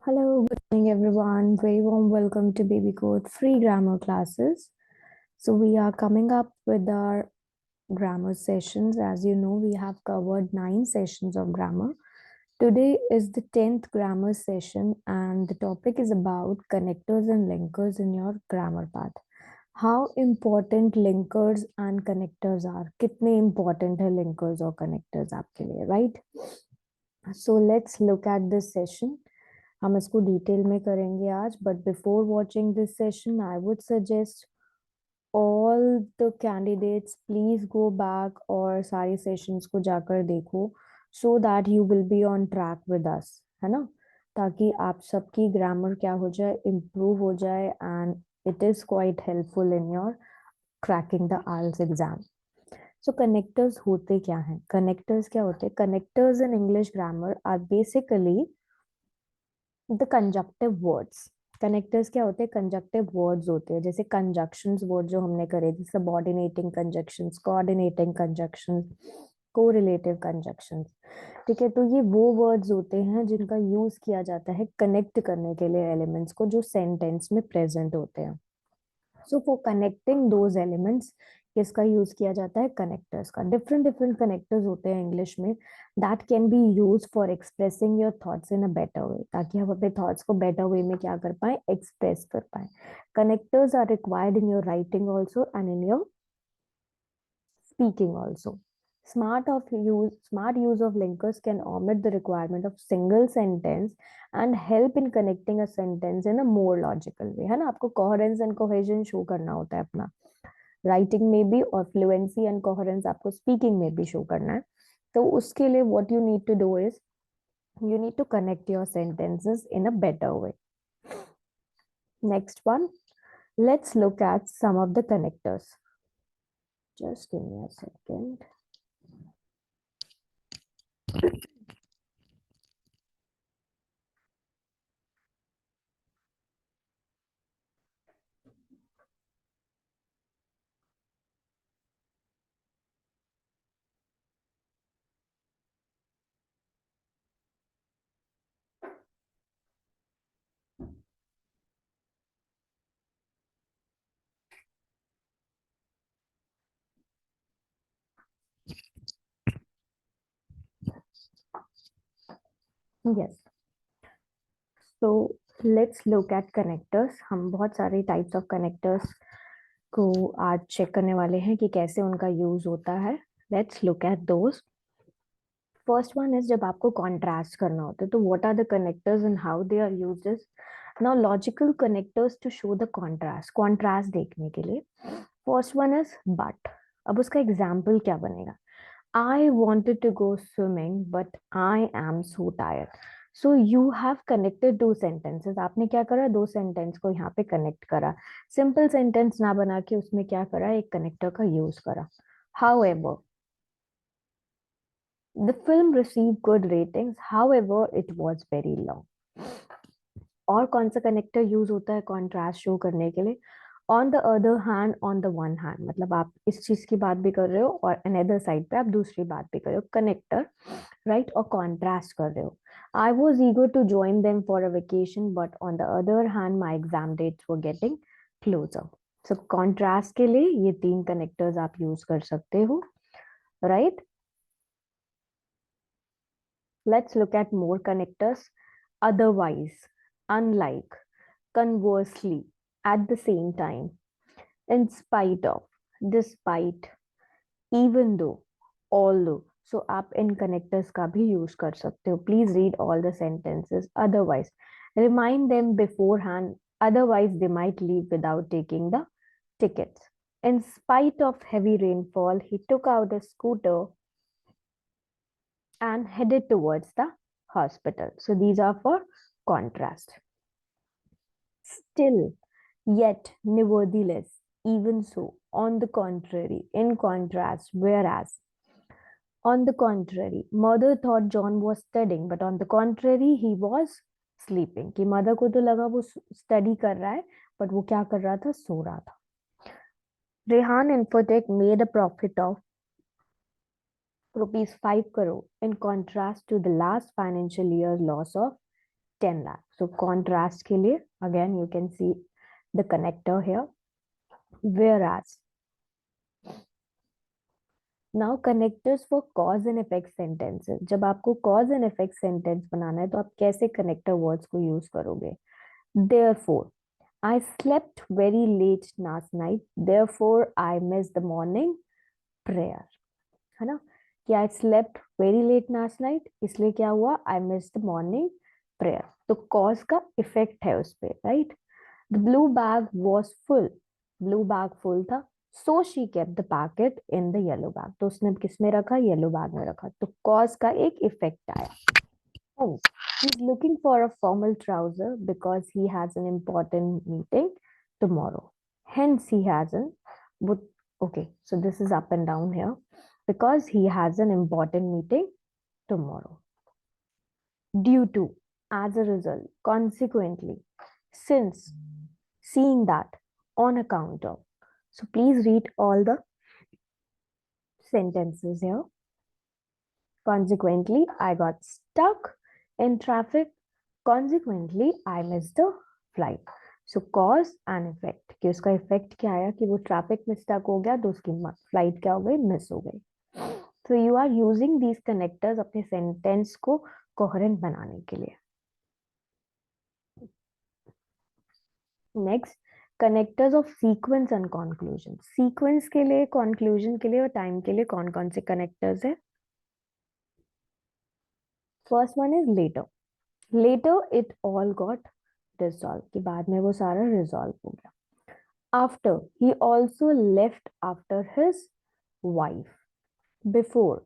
Hello, good morning everyone. Very warm welcome to Baby Code free grammar classes. So we are coming up with our grammar sessions. As you know, we have covered 9 sessions of grammar. Today is the 10th grammar session and the topic is about connectors and linkers in your grammar path. How important linkers and connectors are. कितने important है linkers और connectors आपके लिए, right? So let's look at this session. हम इसको detail में करेंगे आज, but before watching this session I would suggest all the candidates please go back और सारी सेशंस को जाकर देखो so that you will be on track with us, है ना, ताकि आप सबकी ग्रामर क्या हो जाए, इम्प्रूव हो जाए and it is quite helpful in your cracking the IELTS exam. So connectors होते क्या हैं? कनेक्टर्स क्या होते हैं? Connectors in English grammar are basically the conjunctive words. Connectors क्या होते हैं? कंजक्टिव वर्ड्स होते हैं, जैसे कंजक्शंस वर्ड जो हमने करे थे, subordinating conjunctions, coordinating conjunctions, correlative conjunctions. ठीक है, तो ये वो वर्ड्स होते हैं जिनका यूज किया जाता है कनेक्ट करने के लिए एलिमेंट्स को जो सेंटेंस में प्रेजेंट होते हैं. So for connecting those elements किसका यूज किया जाता है? कनेक्टर्स का. डिफरेंट डिफरेंट कनेक्टर्स होते हैं इंग्लिश में that can be use for expressing your thoughts in a better way, ताकि हम अपने थॉट्स को बेटर वे में क्या कर पाए? एक्सप्रेस कर पाए. Connectors are required in your writing also and in your speaking also. Smart use of linkers can omit the requirement of single sentence and help in connecting a sentence in a more logical way. है ना, आपको coherence and cohesion show करना होता है अपना writing में भी, और फ्लुएंसी एंड कोहेरेंस आपको स्पीकिंग में भी शो करना है. तो उसके लिए what you need to do is you need to connect your sentences in a better way. Next one, let's look at some of the connectors. Just give me a second. Yes, so let's look at connectors. हम बहुत सारे types of connectors को आज check करने वाले हैं कि कैसे उनका यूज होता है. Let's look at those. First one is जब आपको कॉन्ट्रास्ट करना होता है, तो what are the connectors and how they are used is now logical connectors to show the contrast देखने के लिए. First one is but. अब उसका एग्जाम्पल क्या बनेगा? I wanted to go swimming but I am so tired. So you have connected 2 sentences. आपने क्या करा? 2 सेंटेंस को यहाँ पे कनेक्ट करा. सिंपल सेंटेंस ना बना के उसमें क्या करा? एक कनेक्टर का यूज करा. However, the film received good ratings, however, it was very long. और कौन सा कनेक्टर यूज होता है कॉन्ट्रास्ट शो करने के लिए? On the other hand, on the one hand, मतलब आप इस चीज की बात भी कर रहे हो और अनदर साइड पे आप दूसरी बात भी कर रहे हो. कनेक्टर, राइट, और कॉन्ट्रास्ट कर रहे हो. I was eager to join them for a vacation but on the other hand my exam dates were getting closer. So contrast के लिए ये 3 कनेक्टर्स आप यूज कर सकते हो, right. Let's look at more connectors. Otherwise, unlike, conversely, at the same time, in spite of, despite, even though, although. So आप इन connectors का भी use कर सकते हो. Please read all the sentences. Otherwise, remind them beforehand. Otherwise, they might leave without taking the tickets. In spite of heavy rainfall, he took out a scooter and headed towards the hospital. So these are for contrast. Still, yet, nevertheless, even so, on the contrary, in contrast, whereas. On the contrary, mother thought John was studying, but on the contrary, he was sleeping. कि mother को तो लगा वो study कर रहा है, but वो क्या कर रहा था? सो रहा था. Rehan Infotech made a profit of rupees 5 crore in contrast to the last financial year's loss of 10 lakh. So contrast के लिए again you can see the connector here. Whereas now connectors for cause and effect sentences. जब आपको cause and effect sentence बनाना है तो आप कैसे connector words को use करोगे? Therefore, I slept very late last night. Therefore, I missed the morning prayer. है ना? कि I slept very late last night. इसलिए क्या हुआ? I missed the morning prayer. तो cause का effect है उस पे, right? The blue bag was full. Blue bag full था. So she kept the packet in the yellow bag. तो उसने किस में रखा? Yellow bag में रखा. तो cause का एक effect आया. Hence, he's looking for a formal trouser because he has an important meeting tomorrow. Hence, he has an. Okay, so this is up and down here. Because he has an important meeting tomorrow. Due to, as a result, consequently, since, seeing that, on account of. So please read all the sentences here. Consequently, I got stuck in traffic. Consequently, I missed the flight. So cause and effect. कि उसका effect क्या आया कि वो traffic में stuck हो गया तो उसकी flight क्या हो गई? Miss हो गई. So you are using these connectors अपने sentence को coherent बनाने के लिए. Next, connectors of sequence and conclusion. Sequence के लिए, conclusion के लिए और time के लिए कौन-कौन से connectors है? First one is later. Later it all got resolved. कि बाद में वो सारा resolve हो गया. After, he also left after his wife. Before,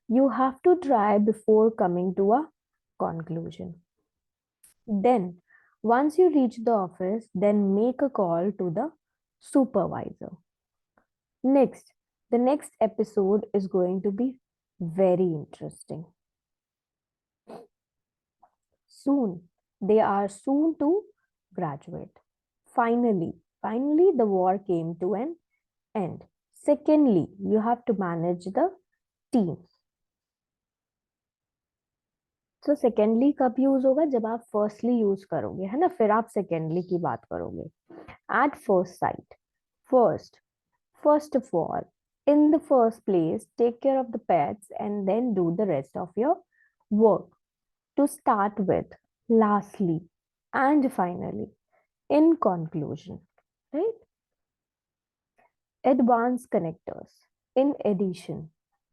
you have to try before coming to a conclusion. Then, once you reach the office, then make a call to the supervisor. Next, the next episode is going to be very interesting. Soon, they are soon to graduate. Finally, the war came to an end. Secondly, you have to manage the team. So secondly कब use होगा? जब आप firstly use करोगे, है ना? फिर आप secondly की बात करोगे. At first sight, first of all, in the first place, take care of the pets and then do the rest of your work. To start with, lastly, and finally, in conclusion, right? Advanced connectors. In addition,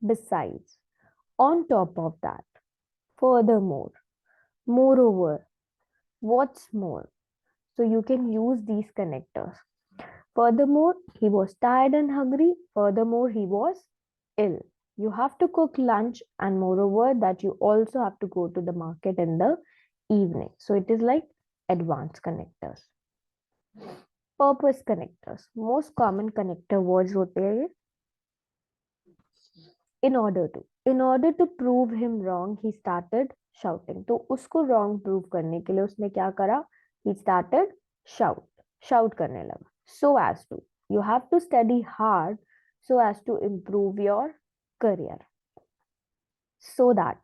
besides, on top of that, furthermore, moreover, what's more. So you can use these connectors. Furthermore, he was tired and hungry. Furthermore, he was ill. You have to cook lunch, and moreover, that you also have to go to the market in the evening. So it is like advanced connectors. Purpose connectors. Most common connector words होते हैं ये. In order to prove him wrong, he started shouting. तो उसको wrong prove करने के लिए उसने क्या करा? He started shout करने लगा. So as to, you have to study hard so as to improve your career. So that,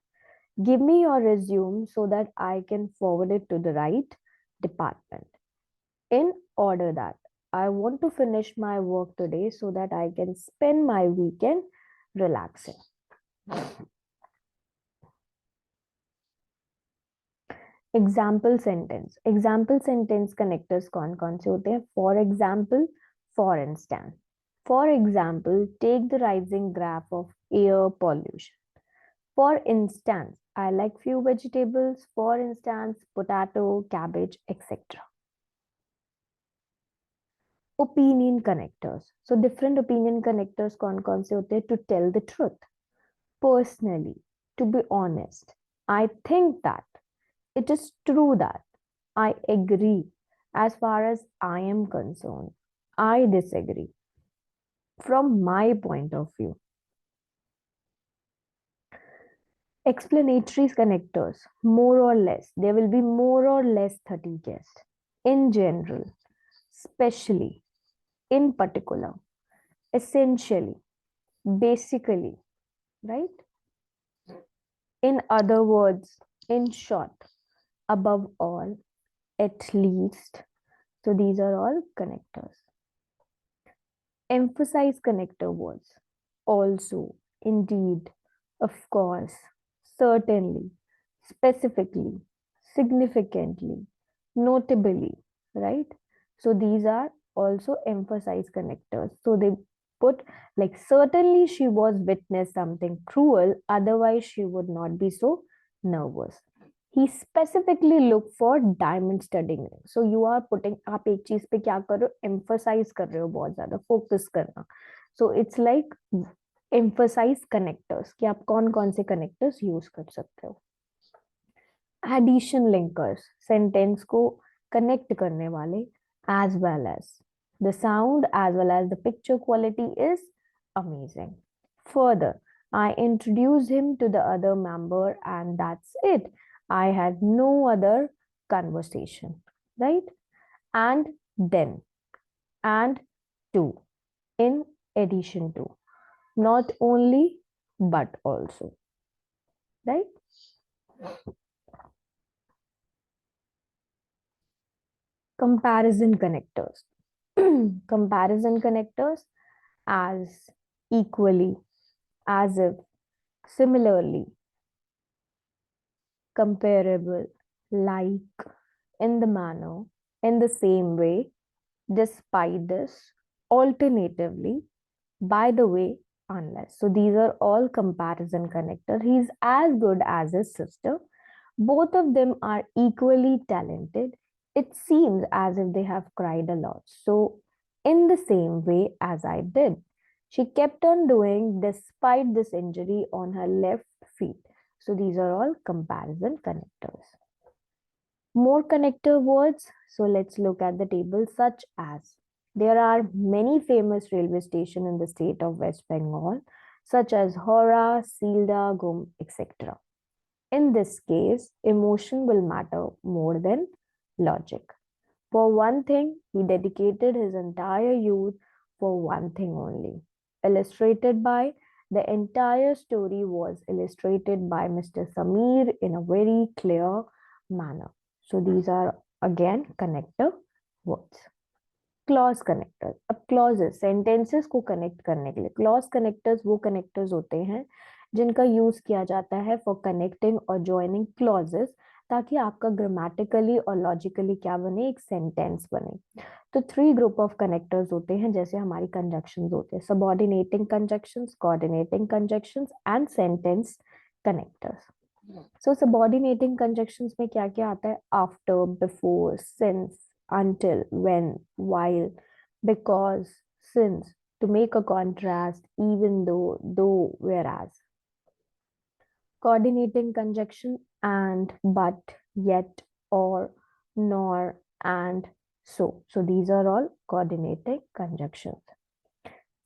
give me your resume so that I can forward it to the right department. In order that, I want to finish my work today so that I can spend my weekend relaxing. Example sentence connectors कौन से होते हैं? For example, for instance. For example, take the rising graph of air pollution. For instance, I like few vegetables. For instance, potato, cabbage, etc. Opinion connectors. So different opinion connectors कौन से होते हैं? To tell the truth. Personally, to be honest, I think that. It is true that. I agree. As far as I am concerned, I disagree. From my point of view. Explanatory connectors, more or less. There will be more or less 30 guests. In general, specially, in particular, essentially, basically, right? In other words, in short, above all, at least. So these are all connectors. Emphasize connector words. Also, indeed, of course, certainly, specifically, significantly, notably, right? So these are also emphasize connectors. So they put like certainly she was witnessed something cruel, otherwise she would not be so nervous. He specifically looked for diamond studding ring. So you are putting, आप एक चीज पे क्या कर रहे हो, emphasize कर रहे हो, बहुत ज्यादा focus करना. So it's like emphasize connectors कि आप कौन कौन से connectors use कर सकते हो. Addition linkers, sentence को connect करने वाले, as well as the sound as well as the picture quality is amazing. Further, I introduced him to the other member and that's it. I had no other conversation, right? And then, and to, in addition to, not only, but also, right? Comparison connectors. Comparison connectors as equally, as if, similarly, comparable, like, in the manner, in the same way, despite this, alternatively, by the way, unless. So these are all comparison connectors. He's as good as his sister. Both of them are equally talented. It seems as if they have cried a lot. So, in the same way as I did, she kept on doing despite this injury on her left feet. So, these are all comparison connectors. More connector words. So, let's look at the table, such as there are many famous railway stations in the state of West Bengal, such as Hora, Sealdah, Gum, etc. In this case, emotion will matter more than logic. For one thing, he dedicated his entire youth for one thing only. Illustrated by, the entire story was illustrated by Mr. Samir in a very clear manner. So these are again connector words. Clause connectors. अब clauses sentences को connect करने के लिए, clause connectors वो connectors होते हैं जिनका use किया जाता है फॉर कनेक्टिंग और ज्वाइनिंग क्लॉजेस, ताकि आपका ग्रामेटिकली और लॉजिकली क्या बने, एक सेंटेंस बने. तो 3 ग्रुप ऑफ कनेक्टर्स होते हैं, जैसे हमारी कंजक्शंस होते हैं, subordinating conjunctions, coordinating conjunctions and sentence connectors. So subordinating conjunctions में क्या क्या आता है, after, before, since, until, when, while, because, since, to make a contrast, even though, whereas. Coordinating conjunction, and, but, yet, or, nor, and, so. So these are all coordinating conjunctions.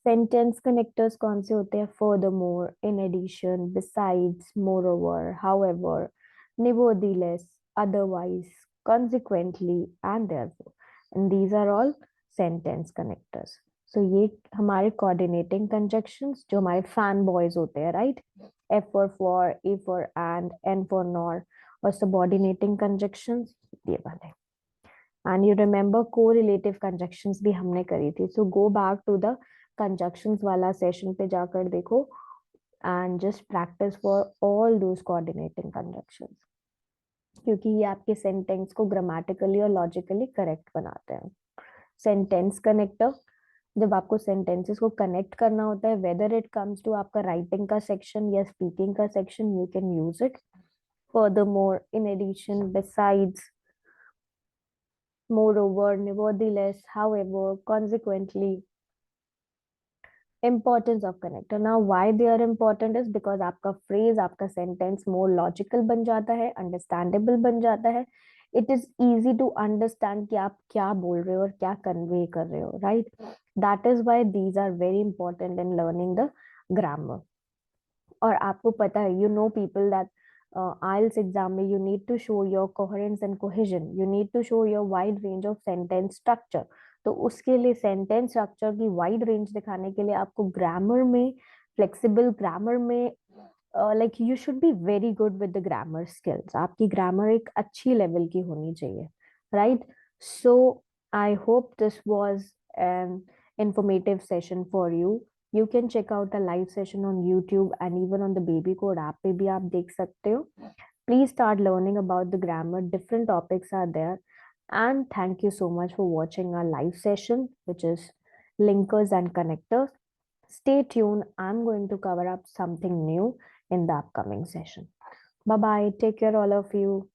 Sentence connectors कौन से होते हैं, furthermore, in addition, besides, moreover, however, nevertheless, otherwise, consequently, and therefore. And these are all sentence connectors. So ये हमारे coordinating conjunctions जो हमारे fan boys होते हैं, right? F for, A for and, N for nor, और subordinating conjunctions ये वाले. And you remember correlative conjunctions भी हमने करी थी. So go back to the conjunctions वाला सेशन पे जाकर देखो and just practice for all those coordinating conjunctions, क्योंकि ये आपके सेंटेंस को ग्रामेटिकली और लॉजिकली करेक्ट बनाते हैं. सेंटेंस कनेक्टर, जब आपको सेंटेंसेस को कनेक्ट करना होता है, वेदर इट कम्स टू आपका राइटिंग का सेक्शन या स्पीकिंग का section, you can use it. Furthermore, in addition, besides, moreover, nevertheless, however, consequently. Importance of connector. Now why they are important is because आपका phrase, आपका sentence more logical बन जाता है, understandable बन जाता है. It is easy to understand कि आप क्या बोल रहे हो और क्या convey कर रहे हो, right? That is why these are very important in learning the grammar. और आपको पता है, you know people that IELTS exam में you need to show your coherence and cohesion. You need to show your wide range of sentence structure. तो उसके लिए sentence structure की wide range दिखाने के लिए आपको ग्रामर में, फ्लेक्सिबल ग्रामर में, like you should be very good with the grammar skills. आपकी ग्रामर एक अच्छी लेवल की होनी चाहिए, right? So I hope this was an informative session for you. You can check out the live session on YouTube and even on the Baby Code app पे भी आप देख सकते हो. Please start learning about the grammar. Different topics are there. And thank you so much for watching our live session, which is linkers and connectors. Stay tuned. I'm going to cover up something new in the upcoming session. Bye bye. Take care, all of you.